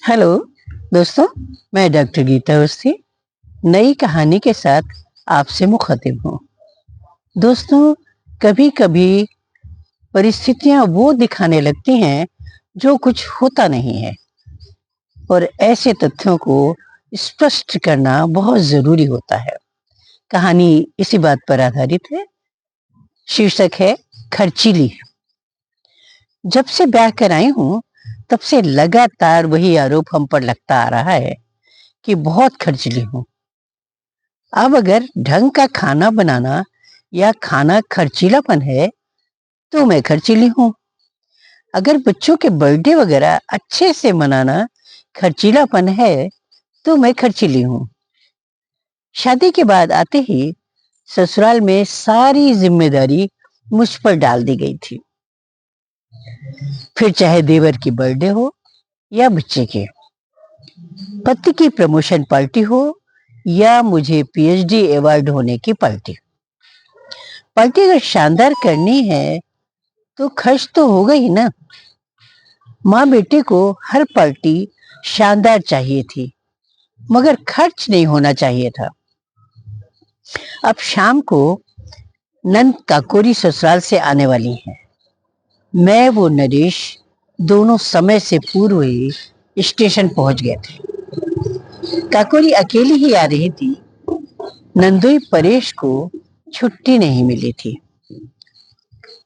Hello दोस्तों, मैं doctor Gita Awasthi नई कहानी के साथ आपसे मुखातिब हूँ। दोस्तों, कभी कभी परिस्थितियां वो दिखाने लगती हैं जो कुछ होता नहीं है और ऐसे तथ्यों को स्पष्ट करना बहुत जरूरी होता है। कहानी इसी बात पर आधारित है। शीर्षक है खर्चीली। जब से ब्याह कर आई हूँ तब से लगातार वही आरोप हम पर लगता आ रहा है कि बहुत खर्चीली हूँ। अब अगर ढंग का खाना बनाना या खाना खर्चीलापन है तो मैं खर्चीली हूँ। अगर बच्चों के बर्थडे वगैरह अच्छे से मनाना खर्चीलापन है तो मैं खर्चीली हूँ। शादी के बाद आते ही ससुराल में सारी जिम्मेदारी मुझ पर डाल दी गई थी। फिर चाहे देवर की बर्थडे हो या बच्चे के, पति की प्रमोशन पार्टी हो या मुझे पीएचडी अवार्ड होने की पार्टी। पार्टी अगर शानदार करनी है तो खर्च तो होगा ही ना। माँ बेटे को हर पार्टी शानदार चाहिए थी मगर खर्च नहीं होना चाहिए था। अब शाम को नंद काकोरी ससुराल से आने वाली हैं। मैं वो नरेश दोनों समय से पूर्व ही स्टेशन पहुंच गए थे। काकोरी अकेली ही आ रही थी। नंदोई परेश को छुट्टी नहीं मिली थी।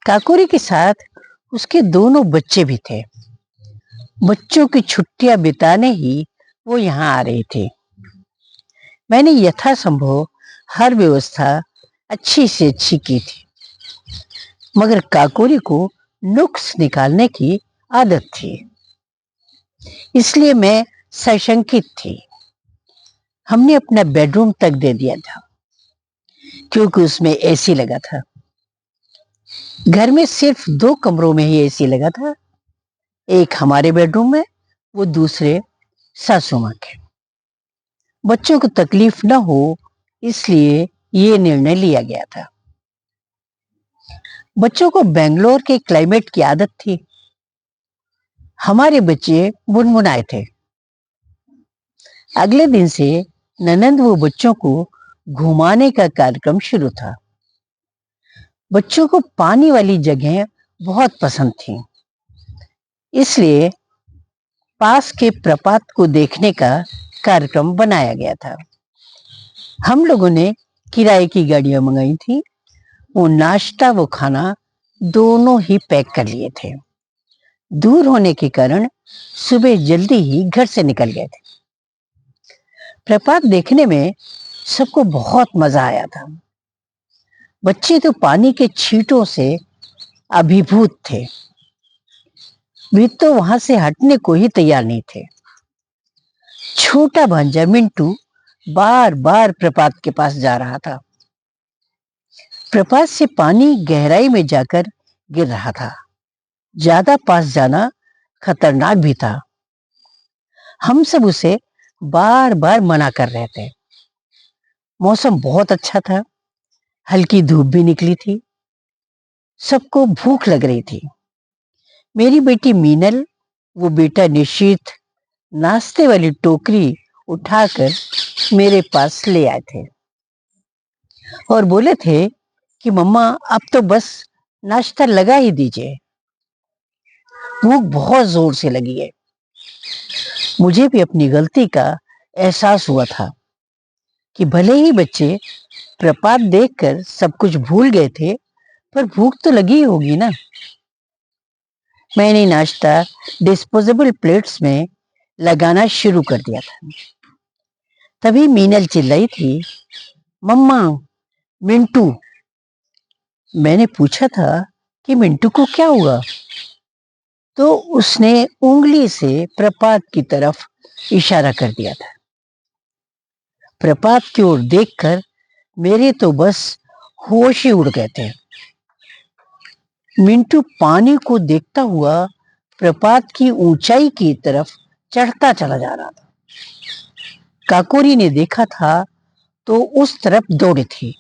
काकोरी के साथ उसके दोनों बच्चे भी थे। बच्चों की छुट्टियां बिताने ही वो यहाँ आ रहे थे। मैंने यथासंभव हर व्यवस्था अच्छी से अच्छी की थी मगर काकोरी को नुक्स निकालने की आदत थी, इसलिए मैं सशंकित थी। हमने अपना बेडरूम तक दे दिया था क्योंकि उसमें एसी लगा था। घर में सिर्फ 2 कमरों में ही एसी लगा था, एक हमारे बेडरूम में, वो दूसरे सासू माँ के। बच्चों को तकलीफ न हो इसलिए ये निर्णय लिया गया था। बच्चों को बेंगलोर के क्लाइमेट की आदत थी। हमारे बच्चे मुनमुनाए थे। अगले दिन से ननंद वो बच्चों को घुमाने का कार्यक्रम शुरू था। बच्चों को पानी वाली जगह बहुत पसंद थी, इसलिए पास के प्रपात को देखने का कार्यक्रम बनाया गया था। हम लोगों ने किराए की गाड़ियां मंगाई थी। वो नाश्ता वो खाना दोनों ही पैक कर लिए थे। दूर होने के कारण सुबह जल्दी ही घर से निकल गए थे। प्रपात देखने में सबको बहुत मजा आया था। बच्चे तो पानी के छींटों से अभिभूत थे। वे तो वहां से हटने को ही तैयार नहीं थे। छोटा भांजा मिंटू बार बार प्रपात के पास जा रहा था। प्रपात से पानी गहराई में जाकर गिर रहा था। ज्यादा पास जाना खतरनाक भी था। हम सब उसे बार बार मना कर रहे थे। मौसम बहुत अच्छा था। हल्की धूप भी निकली थी। सबको भूख लग रही थी। मेरी बेटी मीनल, वो बेटा निश्चित नाश्ते वाली टोकरी उठाकर मेरे पास ले आए थे और बोले थे कि मम्मा अब तो बस नाश्ता लगा ही दीजिए। भूख बहुत जोर से लगी है। मुझे भी अपनी गलती का एहसास हुआ था कि भले ही बच्चे प्रपात देखकर सब कुछ भूल गए थे पर भूख तो लगी ही होगी ना। मैंने नाश्ता डिस्पोजेबल प्लेट्स में लगाना शुरू कर दिया था। तभी मीनल चिल्लाई थी, मम्मा, मिंटू। मैंने पूछा था कि मिंटू को क्या हुआ, तो उसने उंगली से प्रपात की तरफ इशारा कर दिया था। प्रपात की ओर देखकर मेरे तो बस होश ही उड़ गए थे। मिंटू पानी को देखता हुआ प्रपात की ऊंचाई की तरफ चढ़ता चला जा रहा था। काकोरी ने देखा था तो उस तरफ दौड़ी थी।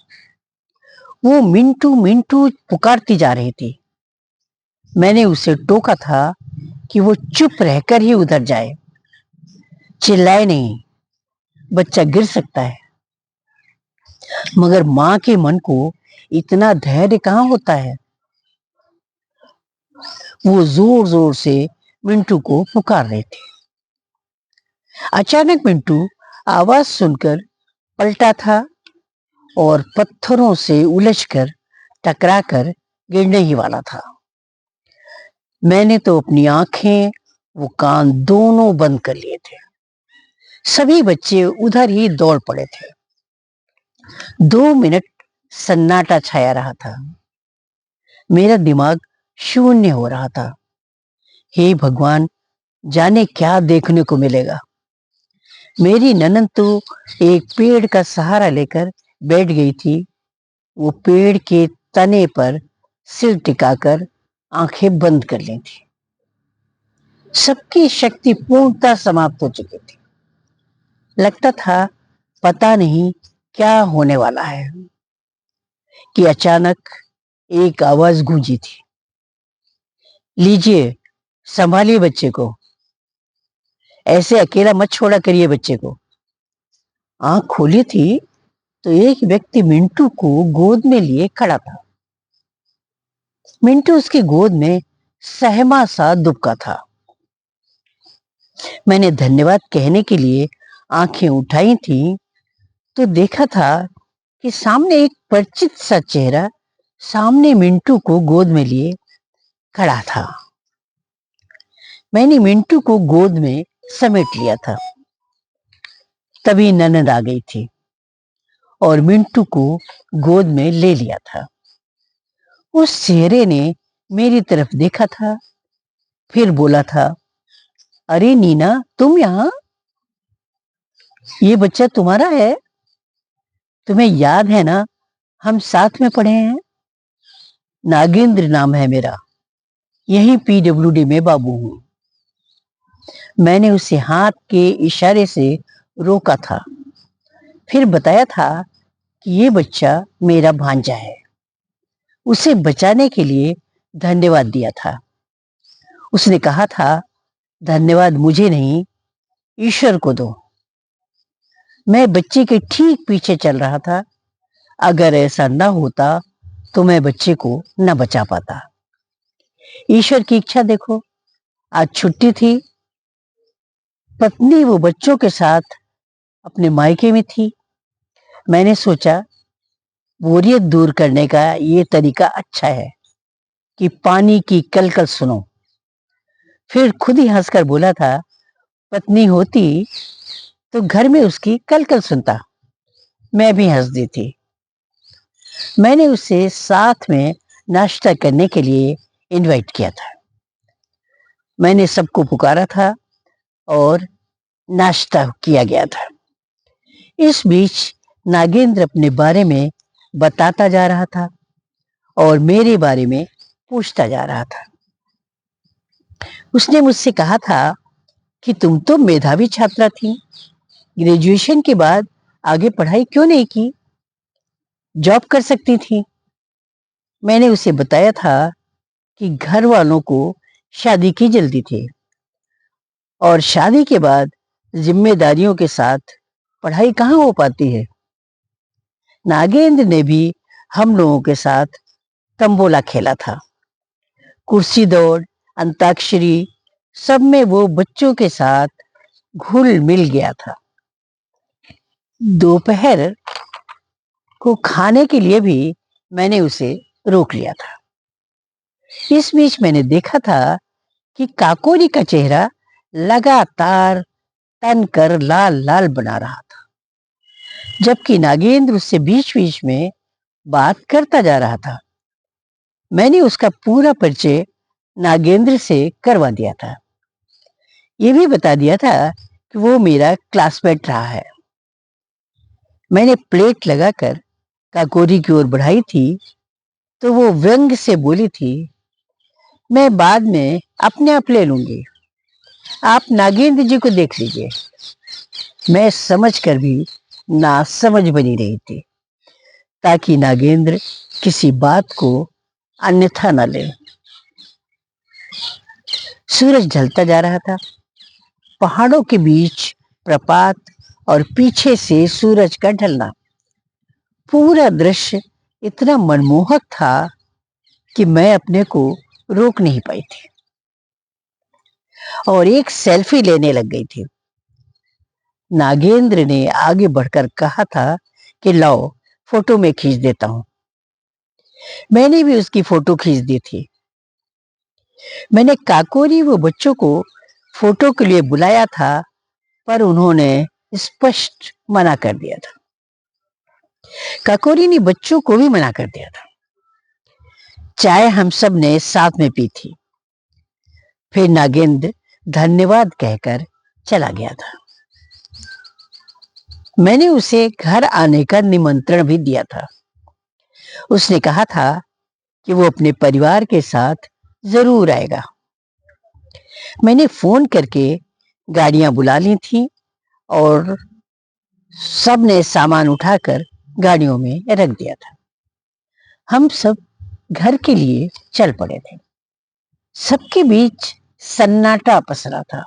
वो मिंटू मिंटू पुकारती जा रही थी। मैंने उसे टोका था कि वो चुप रहकर ही उधर जाए। चिल्लाए नहीं, बच्चा गिर सकता है। मगर माँ के मन को इतना धैर्य कहाँ होता है। वो जोर जोर से मिंटू को पुकार रहे थे। अचानक मिंटू आवाज सुनकर पलटा था और पत्थरों से उलझकर टकराकर गिरने ही वाला था। मैंने तो अपनी आंखें वो कान दोनों बंद कर लिए थे। सभी बच्चे उधर ही दौड़ पड़े थे। 2 मिनट सन्नाटा छाया रहा था। मेरा दिमाग शून्य हो रहा था। हे भगवान, जाने क्या देखने को मिलेगा। मेरी ननद तो एक पेड़ का सहारा लेकर बैठ गई थी। वो पेड़ के तने पर सिर टिकाकर आंखें बंद कर ली थी। सबकी शक्ति पूर्णतः समाप्त हो चुकी थी। लगता था पता नहीं क्या होने वाला है कि अचानक एक आवाज गूंजी थी। लीजिए, संभालिए बच्चे को, ऐसे अकेला मत छोड़ा करिए बच्चे को। आंख खोली थी तो एक व्यक्ति मिंटू को गोद में लिए खड़ा था। मिंटू उसकी गोद में सहमा सा दुबका था। मैंने धन्यवाद कहने के लिए आंखें उठाई थी तो देखा था कि सामने एक परिचित सा चेहरा सामने मिंटू को गोद में लिए खड़ा था। मैंने मिंटू को गोद में समेट लिया था। तभी ननद आ गई थी और मिंटू को गोद में ले लिया था। उस चेहरे ने मेरी तरफ देखा था, फिर बोला था, अरे नीना, तुम यहाँ? ये बच्चा तुम्हारा है? तुम्हें याद है ना, हम साथ में पढ़े हैं। नागेंद्र नाम है मेरा, यही पीडब्ल्यूडी में बाबू हूं। मैंने उसे हाथ के इशारे से रोका था, फिर बताया था कि ये बच्चा मेरा भांजा है। उसे बचाने के लिए धन्यवाद दिया था। उसने कहा था, धन्यवाद मुझे नहीं, ईश्वर को दो। मैं बच्चे के ठीक पीछे चल रहा था। अगर ऐसा न होता तो मैं बच्चे को न बचा पाता। ईश्वर की इच्छा देखो, आज छुट्टी थी। पत्नी वो बच्चों के साथ अपने मायके में थी। मैंने सोचा बोरियत दूर करने का ये तरीका अच्छा है कि पानी की कलकल सुनो। फिर खुद ही हंसकर बोला था, पत्नी होती तो घर में उसकी कलकल सुनता। मैं भी हंस दी थी। मैंने उसे साथ में नाश्ता करने के लिए इनवाइट किया था। मैंने सबको पुकारा था और नाश्ता किया गया था। इस बीच नागेंद्र अपने बारे में बताता जा रहा था और मेरे बारे में पूछता जा रहा था। उसने मुझसे कहा था कि तुम तो मेधावी छात्रा थी, ग्रेजुएशन के बाद आगे पढ़ाई क्यों नहीं की? जॉब कर सकती थी। मैंने उसे बताया था कि घर वालों को शादी की जल्दी थी और शादी के बाद जिम्मेदारियों के साथ पढ़ाई कहाँ हो पाती है। नागेंद्र ने भी हम लोगों के साथ तंबोला खेला था, कुर्सी दौड़, अंताक्षरी, सब में वो बच्चों के साथ घुल मिल गया था। दोपहर को खाने के लिए भी मैंने उसे रोक लिया था। इस बीच मैंने देखा था कि काकोरी का चेहरा लगातार तन कर लाल लाल बना रहा था, जबकि नागेंद्र उससे बीच बीच में बात करता जा रहा था। मैंने उसका पूरा परिचय नागेंद्र से करवा दिया था। ये भी बता दिया था कि वो मेरा क्लासमेट रहा है। मैंने प्लेट लगाकर काकोरी की ओर बढ़ाई थी तो वो व्यंग से बोली थी, मैं बाद में अपने आप ले लूंगी, आप नागेंद्र जी को देख लीजिए। मैं समझकर भी नासमझ बनी रही थी ताकि नागेंद्र किसी बात को अन्यथा न ले। सूरज ढलता जा रहा था। पहाड़ों के बीच प्रपात और पीछे से सूरज का ढलना। पूरा दृश्य इतना मनमोहक था कि मैं अपने को रोक नहीं पाई थी और एक सेल्फी लेने लग गई थी। नागेंद्र ने आगे बढ़कर कहा था कि लाओ फोटो में खींच देता हूं। मैंने भी उसकी फोटो खींच दी थी। मैंने काकोरी व बच्चों को फोटो के लिए बुलाया था, पर उन्होंने स्पष्ट मना कर दिया था। काकोरी ने बच्चों को भी मना कर दिया था। चाय हम सब ने साथ में पी थी। फिर नागेंद्र धन्यवाद कहकर चला गया था। मैंने उसे घर आने का निमंत्रण भी दिया था। उसने कहा था कि वो अपने परिवार के साथ जरूर आएगा। मैंने फोन करके गाड़ियां बुला ली थी और सब ने सामान उठाकर गाड़ियों में रख दिया था। हम सब घर के लिए चल पड़े थे। सबके बीच सन्नाटा पसरा था।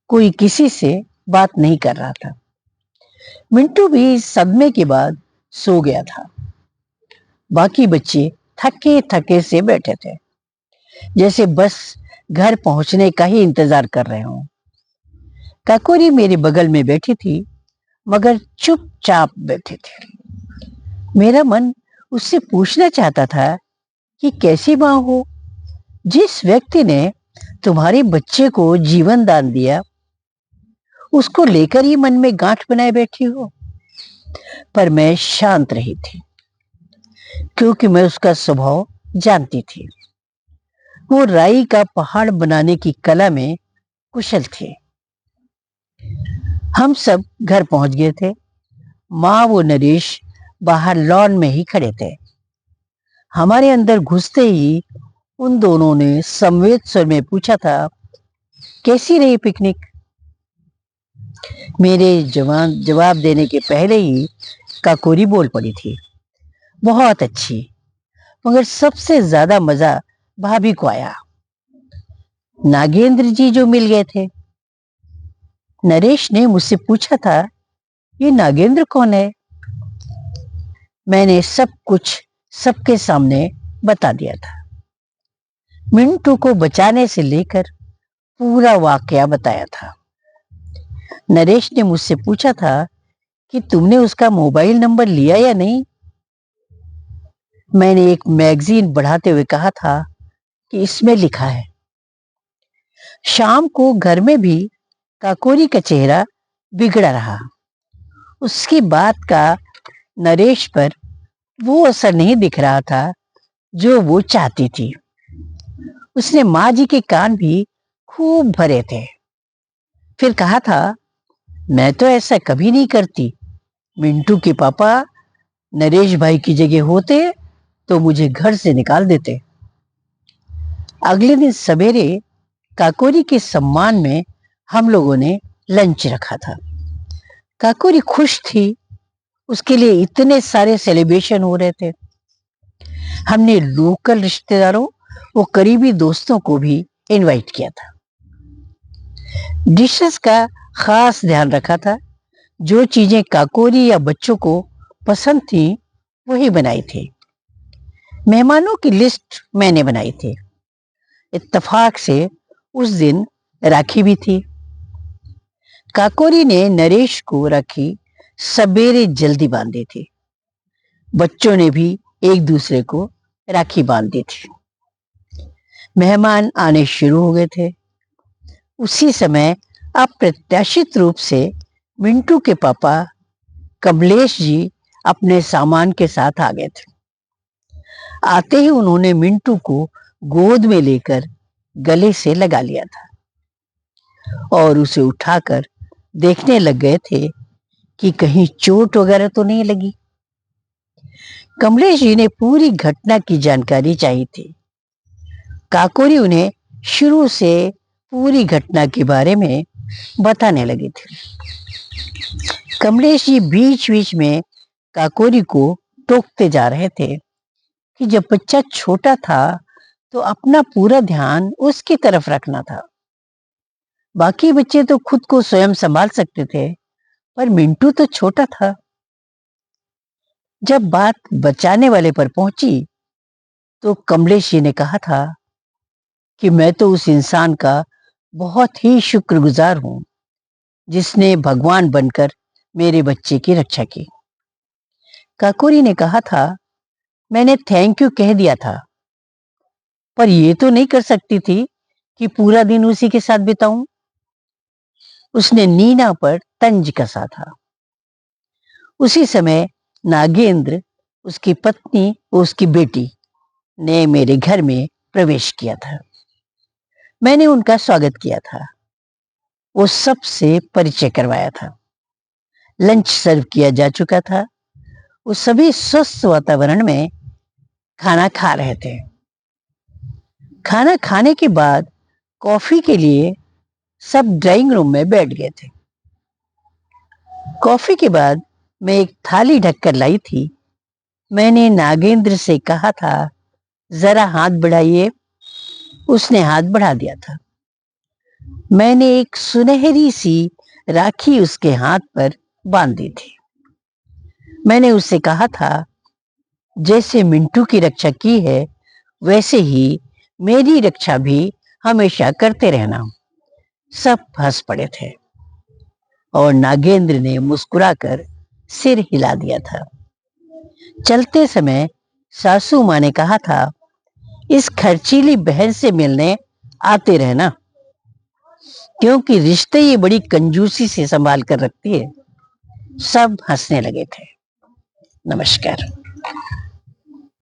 कोई किसी से बात नहीं कर रहा था। मिंटू भी सदमे के बाद सो गया था। बाकी बच्चे थके थके से बैठे थे, जैसे बस घर पहुंचने का ही इंतजार कर रहे हों। काकोरी मेरे बगल में बैठी थी, मगर चुपचाप बैठी थी। मेरा मन उससे पूछना चाहता था कि कैसी मां हो। जिस व्यक्ति ने तुम्हारे बच्चे को जीवन दान दिया, उसको लेकर ही मन में गांठ बनाए बैठी हो। पर मैं शांत रही थी, क्योंकि मैं उसका स्वभाव जानती थी। वो राई का पहाड़ बनाने की कला में कुशल थे। हम सब घर पहुंच गए थे। माँ वो नरेश बाहर लॉन में ही खड़े थे। हमारे अंदर घुसते ही उन दोनों ने संवेद स्वर में पूछा था, कैसी रही पिकनिक? मेरे जवाब देने के पहले ही काकोरी बोल पड़ी थी, बहुत अच्छी, मगर सबसे ज्यादा मजा भाभी को आया। नागेंद्र जी जो मिल गए थे। नरेश ने मुझसे पूछा था, ये नागेंद्र कौन है? मैंने सब कुछ सबके सामने बता दिया था। मिंटू को बचाने से लेकर पूरा वाकया बताया था। नरेश ने मुझसे पूछा था कि तुमने उसका मोबाइल नंबर लिया या नहीं। मैंने एक मैगजीन बढ़ाते हुए कहा था कि इसमें लिखा है। शाम को घर में भी काकोरी का चेहरा बिगड़ा रहा। उसकी बात का नरेश पर वो असर नहीं दिख रहा था जो वो चाहती थी। उसने माँ जी के कान भी खूब भरे थे। फिर कहा था, मैं तो ऐसा कभी नहीं करती। मिंटू के पापा नरेश भाई की जगह होते तो मुझे घर से निकाल देते। अगले दिन सवेरे काकोरी के सम्मान में हम लोगों ने लंच रखा था। काकोरी खुश थी। उसके लिए इतने सारे सेलिब्रेशन हो रहे थे। हमने लोकल रिश्तेदारों और करीबी दोस्तों को भी इनवाइट किया था। डिशेस का खास ध्यान रखा था। जो चीजें काकोरी या बच्चों को पसंद थी वही बनाई थी। मेहमानों की लिस्ट मैंने बनाई थी। इत्तेफाक से उस दिन राखी भी थी। काकोरी ने नरेश को राखी सवेरे जल्दी बांध दी थी। बच्चों ने भी एक दूसरे को राखी बांध दी थी। मेहमान आने शुरू हो गए थे। उसी समय अप्रत्याशित रूप से मिंटू के पापा कमलेश जी अपने सामान के साथ आ गए थे। आते ही उन्होंने मिंटू को गोद में लेकर गले से लगा लिया था और उसे उठाकर देखने लग गए थे कि कहीं चोट वगैरह तो नहीं लगी। कमलेश जी ने पूरी घटना की जानकारी चाहिए थी। काकोरी उन्हें शुरू से पूरी घटना के बारे में बताने लगी थी। कमलेश जी बीच बीच में काकोरी को टोकते जा रहे थे कि जब बच्चा छोटा था तो अपना पूरा ध्यान उसकी तरफ रखना था। बाकी बच्चे तो खुद को स्वयं संभाल सकते थे, पर मिंटू तो छोटा था। जब बात बचाने वाले पर पहुंची तो कमलेश जी ने कहा था कि मैं तो उस इंसान का बहुत ही शुक्रगुजार हूं जिसने भगवान बनकर मेरे बच्चे की रक्षा की। काकोरी ने कहा था, मैंने थैंक यू कह दिया था, पर ये तो नहीं कर सकती थी कि पूरा दिन उसी के साथ बिताऊं। उसने नीना पर तंज कसा था। उसी समय नागेंद्र, उसकी पत्नी और उसकी बेटी ने मेरे घर में प्रवेश किया था। मैंने उनका स्वागत किया था, वो सबसे परिचय करवाया था। लंच सर्व किया जा चुका था। वो सभी स्वस्थ वातावरण में खाना खा रहे थे। खाना खाने के बाद कॉफी के लिए सब ड्राइंग रूम में बैठ गए थे। कॉफी के बाद मैं एक थाली ढककर लाई थी। मैंने नागेंद्र से कहा था, जरा हाथ बढ़ाइए। उसने हाथ बढ़ा दिया था। मैंने एक सुनहरी सी राखी उसके हाथ पर बांध दी थी। मैंने उससे कहा था, जैसे मिंटू की रक्षा की है वैसे ही मेरी रक्षा भी हमेशा करते रहना। सब हंस पड़े थे और नागेंद्र ने मुस्कुराकर सिर हिला दिया था। चलते समय सासू माँ ने कहा था, इस खर्चीली बहन से मिलने आते रहना, क्योंकि रिश्ते ये बड़ी कंजूसी से संभाल कर रखती है। सब हंसने लगे थे। नमस्कार।